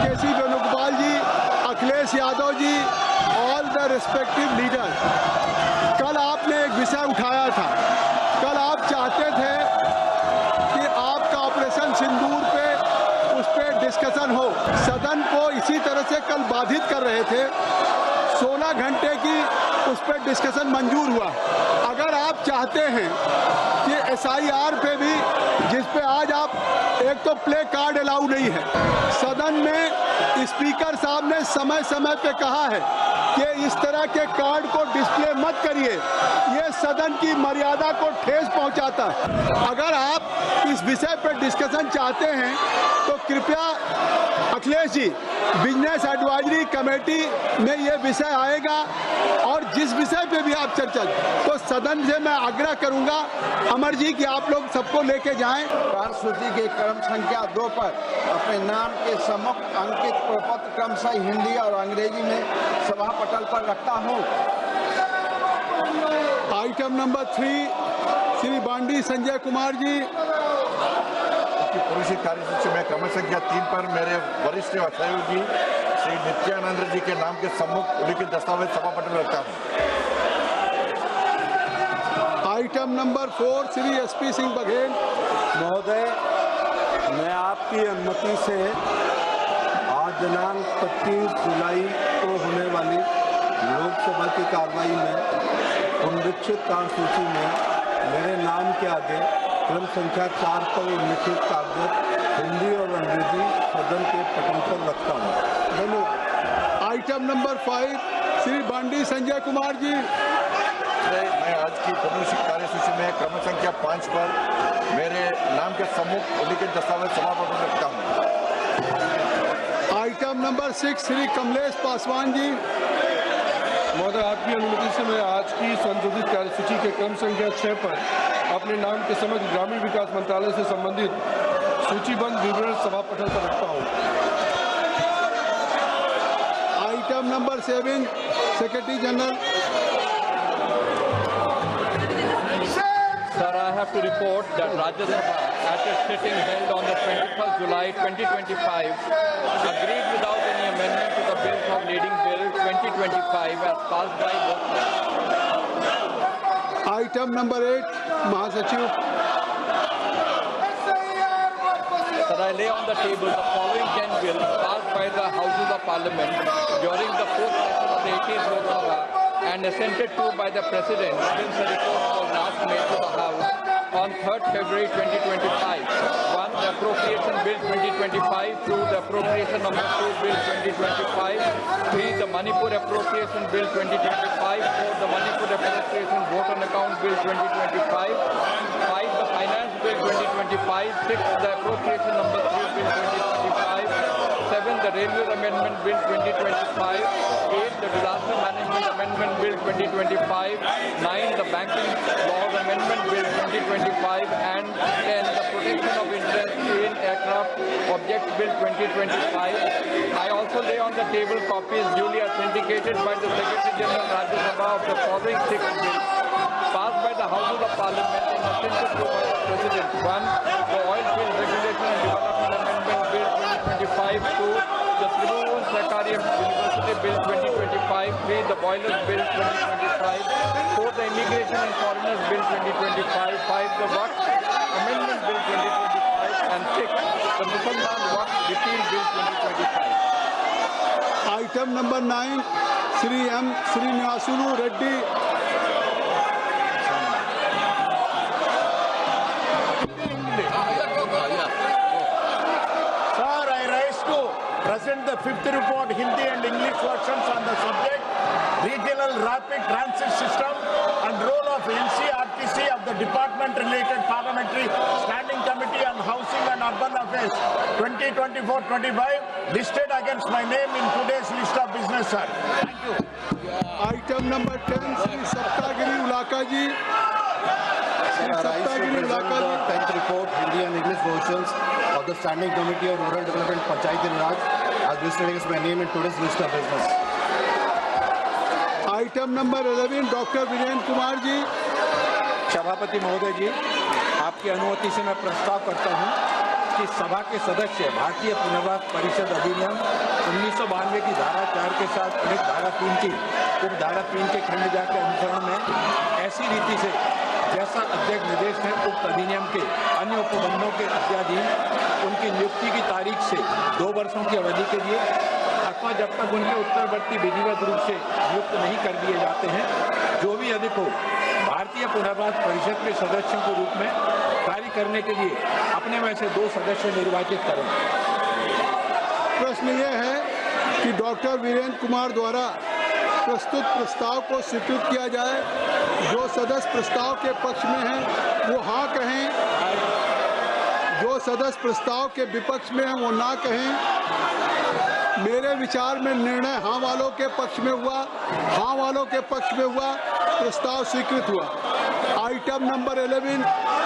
KC Venugopal ji, Akhilesh Yadav ji, all the respective leader, कल आपने एक विषय उठाया था। कल आप चाहते थे कि आपका ऑपरेशन सिंदूर पे उस पर डिस्कशन हो। सदन को इसी तरह से कल बाधित कर रहे थे। 16 घंटे की उस पर डिस्कशन मंजूर हुआ। अगर आप चाहते हैं कि SIR पे भी, जिस पे आज आप, एक तो प्ले कार्ड अलाउ नहीं है, सदन में स्पीकर साहब ने समय समय पे कहा है कि इस तरह के कार्ड को डिस्प्ले मत करिए, ये सदन की मर्यादा को ठेस पहुंचाता है। अगर आप इस विषय पर डिस्कशन चाहते हैं तो कृपया Akhilesh ji, business advisory committee में ये विषय आएगा और जिस विषय पे भी आप चर्चा, तो सदन से मैं आग्रह करूंगा अमर जी कि आप लोग सबको लेके जाएं। कार्यसूची के क्रम संख्या 2 पर अपने नाम के सम्मुख अंकित प्रपत्र क्रमशः हिंदी और अंग्रेजी में सभा पटल पर रखता हूं। आइटम नंबर 3 श्री बांडी संजय कुमार जी। पुरुष कार्यसूची में क्रम संख्या 3 पर मेरे वरिष्ठ सहयोगी श्री नित्यानंद जी के नाम के सम्मुख उल्लिखित दस्तावेज सभा पटल रखता हूँ। Item number 4 Shri SP Singh Baghel महोदय, मैं आपकी अनुमति से आज दिनांक 25 जुलाई को होने वाली लोकसभा की कार्रवाई में पुनरीक्षित कार्यसूची में मेरे नाम के आगे क्रम संख्या 4 पर उल्लिखित कागज हिंदी और अंग्रेजी सदन के पटल पर रखता हूँ। धन्यवाद। आइटम नंबर 5 श्री बांडी संजय कुमार जी। मैं आज की पुनरीक्षित कार्यसूची में क्रम संख्या 5 पर मेरे नाम के सम्मुख उल्लिखित दस्तावेज सभा पटल रखता हूँ। Item number 6 Shri Kamlesh Paswan ji. महोदय, आपकी अनुमति से मैं आज की संशोधित कार्यसूची के क्रम संख्या 6 पर अपने नाम के समग्र ग्रामीण विकास मंत्रालय से संबंधित सूचीबद्ध विवरण सभा पटल पर रखता हूँ। Item number 7 secretary general. Sir, I have to report that Rajya Sabha, at its sitting held on the 21st July 2025, agreed without any amendment to the bills of leading bill 2025 as passed by both. Item number 8 महासचिव। Sir, I lay on the table the following 10 bills passed by the Houses of Parliament during the 4th session of the 18th Lok Sabha and assented to by the President since the report was last made to the House on 3rd February 2025. 1. The Appropriation Bill 2025. 2. The Appropriation Number 2 Bill 2025. 3. The Manipur Appropriation Bill 2025. 4. The Manipur Appropriation Vote on Account Bill 2025. 5. The Finance Bill 2025. 6. The Appropriation Number 3 Bill 2025. 7. The Railway Amendment Bill 2025. 8. The Disaster Management Amendment Bill 2025. 9. The Banking Laws Amendment Bill 2025. And 10. The Protection of Interest in Aircraft Objects Bill 2025. I also lay on the table copies duly authenticated by the Secretary General Rajya Sabha of the following 6 bills passed by the Houses of Parliament and assented to by the President. 1. The Oil Field Regulation and Development Amendment Bill 2025. 2. The Tribhuvan Sarkari University Bill 2025. 3. The Boilers Bill 2025. 4. The Immigration and Foreigners Bill 2025. 5. The Waqf Amendment Bill 2025. And 6. The Musalman Waqf Repeal Bill 2025. Item number 9 Shri M Srinivasulu Reddy. Sir, I rise to present the 5th report, Hindi and English versions on the subject, Regional Rapid Transit System and role of NCRTC of the Department-related Parliamentary Standing Committee on Housing and Urban Affairs 2024-25, listed against my name in today's list of business, sir. Thank you. Item number 10 Shri Saptagiri Ulaka ji. Saptagiri Ulaka ji. 10th report, Hindi and English versions of the Standing Committee of Rural Development Panchayati Raj as listed against my name in today's list of business. Item number 11 doctor Virendra Kumar ji. सभापति महोदय जी, आपकी अनुमति से मैं प्रस्ताव करता हूं कि सभा के सदस्य भारतीय पुनर्वास परिषद अधिनियम 1992 की धारा 4 के साथ एक धारा 3 की उप धारा 3 के खंड जा के अनुसरण में ऐसी रीति से जैसा अध्यक्ष निर्देश है उक्त अधिनियम के अन्य उपबंधों के अत्याधीन उनकी नियुक्ति की तारीख से 2 वर्षों की अवधि के लिए अथवा जब तक उनके उत्तरवर्ती विधिवत रूप से नियुक्त नहीं कर दिए जाते हैं जो भी अधिक हो भारतीय पुनर्वास परिषद के सदस्यों के रूप में कार्य करने के लिए अपने में से 2 सदस्य निर्वाचित करें। प्रश्न ये है कि डॉक्टर वीरेंद्र कुमार द्वारा प्रस्तुत प्रस्ताव को स्वीकृत किया जाए। जो सदस्य प्रस्ताव के पक्ष में हैं वो हाँ कहें, जो सदस्य प्रस्ताव के विपक्ष में हैं वो ना कहें। मेरे विचार में निर्णय हाँ वालों के पक्ष में हुआ, हाँ वालों के पक्ष में हुआ, प्रस्ताव स्वीकृत हुआ। Item number 11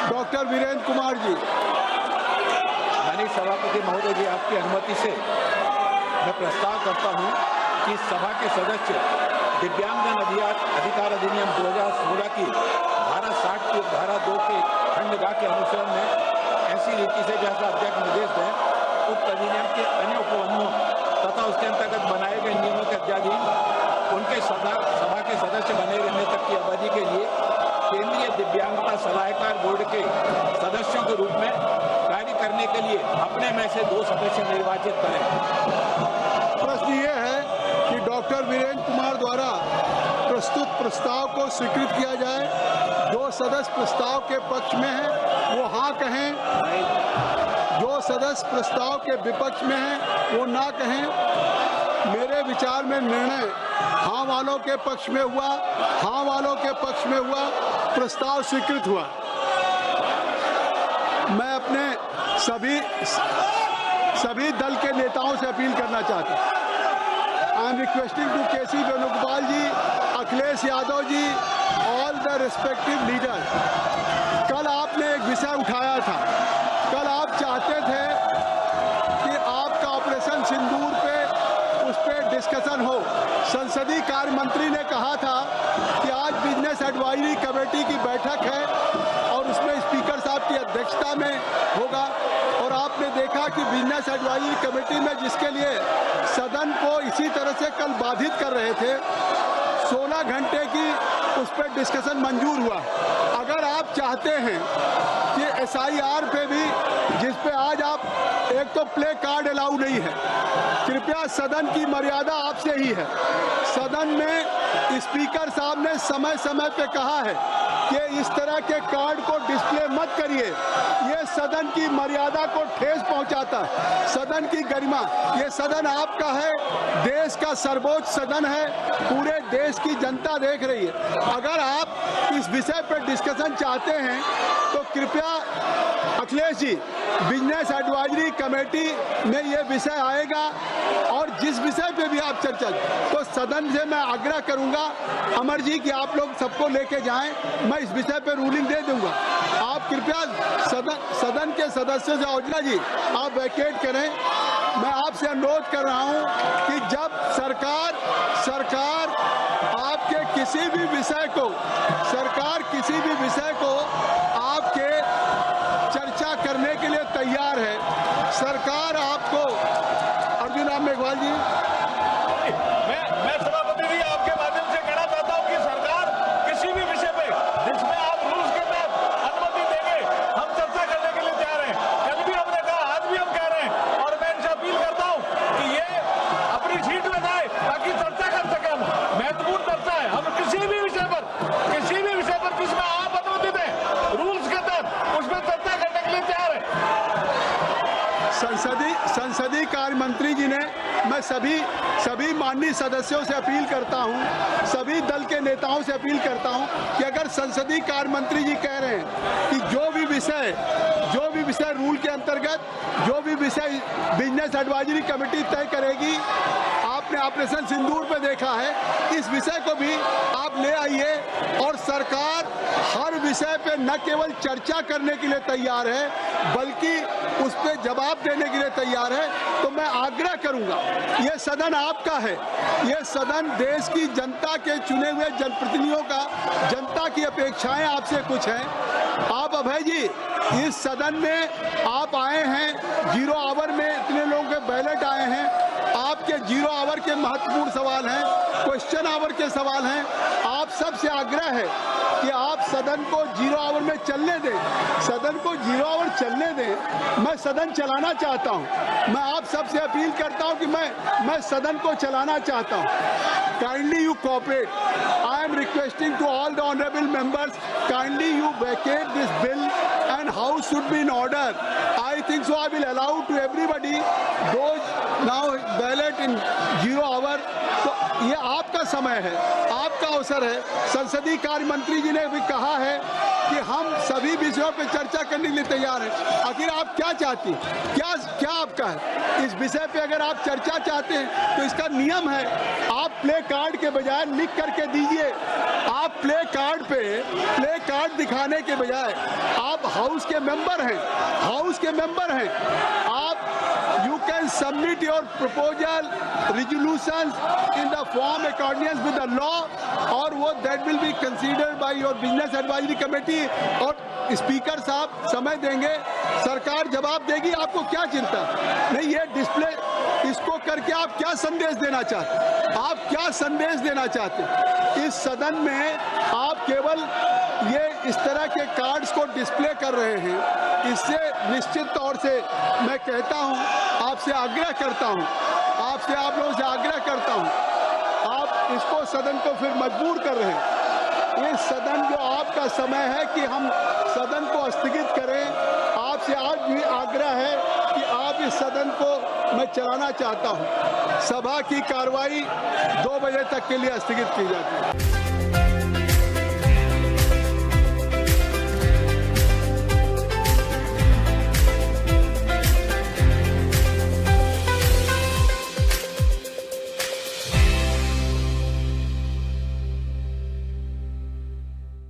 doctor Virendra Kumar ji. माननीय सभापति महोदय जी, आपकी अनुमति से मैं प्रस्ताव करता हूं कि सभा के सदस्य दिव्यांगजन अधिकार अधिनियम 2016 की धारा 60 की धारा 2 के खंड गा के अनुसरण में ऐसी रीति से जैसा अध्यक्ष निर्देश दें उक्त अधिनियम के अन्य उपबंधों तथा उसके अंतर्गत बनाए गए नियमों के अध्याधीन उनके सभा के सदस्य बने रहने तक की अवधि के लिए केंद्रीय दिव्यांगता सलाहकार बोर्ड के सदस्यों के रूप में कार्य करने के लिए अपने में से 2 सदस्य निर्वाचित करें। प्रश्न ये है कि डॉक्टर वीरेंद्र कुमार द्वारा प्रस्तुत प्रस्ताव को स्वीकृत किया जाए। जो सदस्य प्रस्ताव के पक्ष में हैं वो हाँ कहें, जो सदस्य प्रस्ताव के विपक्ष में हैं वो ना कहें। मेरे विचार में निर्णय हाँ वालों के पक्ष में हुआ, हाँ वालों के पक्ष में हुआ, प्रस्ताव स्वीकृत हुआ। मैं अपने सभी दल के नेताओं से अपील करना चाहता हूँ। I am requesting to KC Venugopal ji, Akhilesh Yadav ji, all the respective leader. कल आपने एक विषय उठाया था, कल आप चाहते थे कि आपका ऑपरेशन सिंदूर पे उस पर डिस्कशन हो। संसदीय कार्य मंत्री ने कहा था कि आज बिजनेस एडवाइजरी कमेटी की बैठक है और उसमें स्पीकर साहब की अध्यक्षता में होगा। और आपने देखा कि बिजनेस एडवाइजरी कमेटी में जिसके लिए सदन को इसी तरह से कल बाधित कर रहे थे, 16 घंटे की उस पर डिस्कशन मंजूर हुआ। अगर आप चाहते हैं कि SIR पे भी, जिस पे आज आप एक तो प्ले कार्ड अलाउ नहीं है, कृपया सदन की मर्यादा आपसे ही है। सदन में स्पीकर साहब ने समय समय पे कहा है कि इस तरह के कार्ड को डिस्प्ले मत करिए, ये सदन की मर्यादा को ठेस पहुंचाता है, सदन की गरिमा। ये सदन आपका है, देश का सर्वोच्च सदन है, पूरे देश की जनता देख रही है। अगर आप इस विषय पर डिस्कशन चाहते हैं तो कृपया Akhilesh ji, business advisory committee में ये विषय आएगा और जिस विषय पे भी आप चर्चा, तो सदन से मैं आग्रह करूंगा अमर जी कि आप लोग सबको लेके जाएं, मैं इस विषय पे रूलिंग दे दूंगा। आप कृपया सदन के सदस्यों से, औजला जी आप वैकेट करें। मैं आपसे अनुरोध कर रहा हूं कि जब सरकार आपके किसी भी विषय को आपके चर्चा करने के लिए तैयार है। सरकार आपको, अर्जुन राम मेघवाल जी, मैं सभापति जी आपके माध्यम से कहना चाहता हूं कि सरकार किसी भी विषय पे जिसमें आप रूल्स के तहत अनुमति देंगे, हम चर्चा करने के लिए तैयार हैं। कल भी हमने कहा, आज भी हम कह रहे हैं और मैं इनसे अपील करता हूं कि ये अपनी सीट में जाए ताकि चर्चा कर सके। हम महत्वपूर्ण चर्चा है, हम किसी भी विषय पर जिसमें आप अनुमति दें रूल्स के तहत उसमें चर्चा करने के लिए तैयार है। संसदीय कार्य मंत्री जी ने, मैं सभी माननीय सदस्यों से अपील करता हूं, सभी दल के नेताओं से अपील करता हूं कि अगर संसदीय कार्य मंत्री जी कह रहे हैं कि जो भी विषय रूल के अंतर्गत, जो भी विषय बिजनेस एडवाइजरी कमेटी तय करेगी, आपने ऑपरेशन सिंदूर पे देखा है, इस विषय को भी आप ले आइए। और सरकार हर विषय पे न केवल चर्चा करने के लिए तैयार है बल्कि उस पर जवाब देने के लिए तैयार है। तो मैं आग्रह करूंगा, ये सदन आपका है, ये सदन देश की जनता के चुने हुए जनप्रतिनिधियों का, जनता की अपेक्षाएं आपसे कुछ हैं। आप अभय जी इस सदन में आप आए हैं, 0 आवर में इतने लोगों के बैलेट आए हैं, आपके 0 आवर के महत्वपूर्ण सवाल हैं, क्वेश्चन आवर के सवाल हैं। आप सबसे आग्रह है कि आप सदन को 0 आवर में चलने दें, सदन को 0 आवर चलने दें। मैं सदन चलाना चाहता हूं। मैं आप सबसे अपील करता हूं कि मैं सदन को चलाना चाहता हूं। Kindly you cooperate. I am requesting to all the honourable members, kindly you vacate this bill and house should be in order. I think so. I will allow to everybody those now ballot in 0 hour. तो ये आपका समय है, आपका अवसर है। संसदीय कार्य मंत्री जी ने भी कहा है कि हम सभी विषयों पर चर्चा करने के लिए तैयार हैं। आखिर आप क्या चाहती हैं? क्या आपका है इस विषय पे? अगर आप चर्चा चाहते हैं तो इसका नियम है, आप प्ले कार्ड के बजाय लिख करके दीजिए। आप प्ले कार्ड दिखाने के बजाय, आप हाउस के मेंबर हैं, आप you can submit your proposal resolution in the form according with the law, और वो that will be considered by your business advisory committee. और स्पीकर साहब समय देंगे, सरकार जवाब देगी। आपको क्या चिंता नहीं? ये डिस्प्ले इसको करके आप क्या संदेश देना चाहते? इस सदन में आप केवल ये इस तरह के कार्ड्स को डिस्प्ले कर रहे हैं। इससे निश्चित तौर से मैं कहता हूं, आपसे आग्रह करता हूं, आप लोगों से आग्रह करता हूं, आप इसको सदन को फिर मजबूर कर रहे हैं। ये सदन जो आपका समय है कि हम सदन को स्थगित करें। आपसे आज भी आग्रह है कि आप इस सदन को मैं चलाना चाहता हूं। सभा की कार्रवाई 2 बजे तक के लिए स्थगित की जाती है।